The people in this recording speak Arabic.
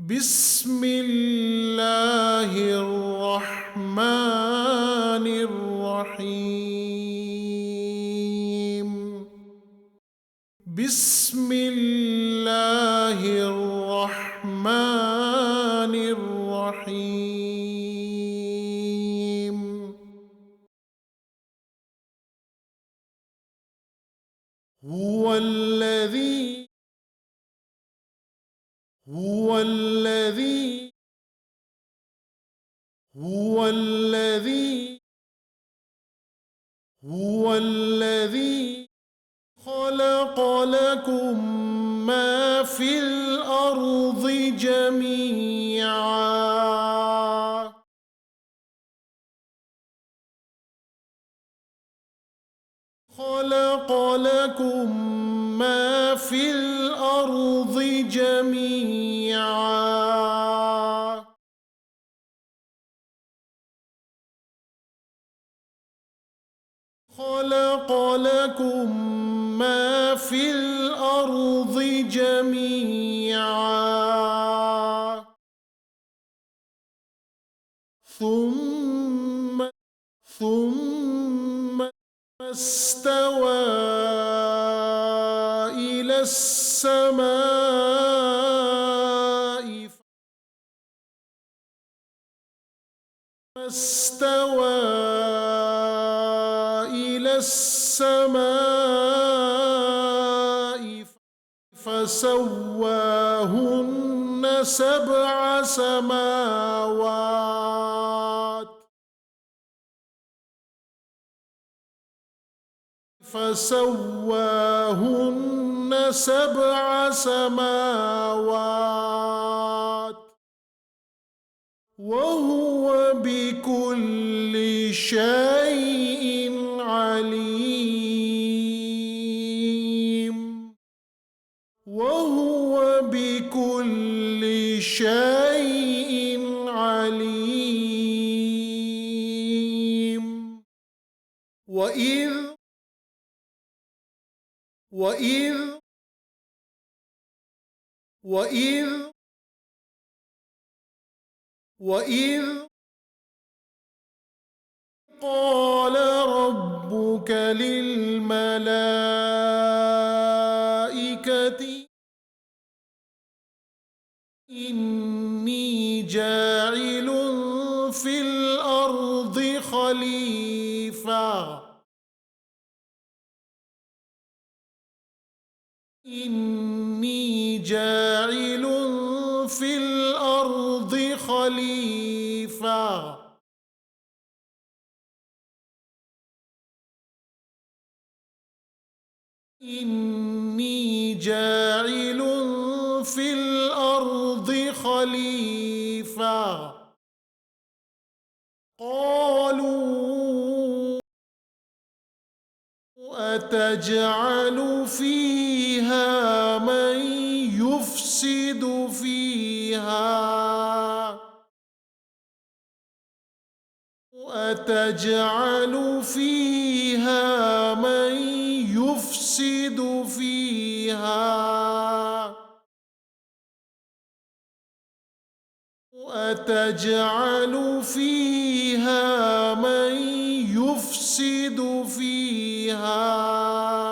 بسم الله الرحمن الرحيم. بسم الله الرحمن الرحيم. هو الذي هو الذي هو الذي هو الذي خلق لكم ما في الأرض جميعا خلق لكم ما في الأرض جميعا خلق لكم ما في الأرض جميعا ثم استوى إلى السماء فاستوى إلى السماء فسواهن سبع سماوات فسواهن سبع سماوات وهو بكل شيء عليم وهو بكل شيء عليم وإذ قال ربك للملائكة إني جاعل في الأرض خليفة إني جاعل في الأرض خليفة إني جاعل في الأرض خليفة قالوا أتجعل فيها من يفسد فيها أتجعل فيها من يفسد فيها أتجعل فيها من يفسد فيها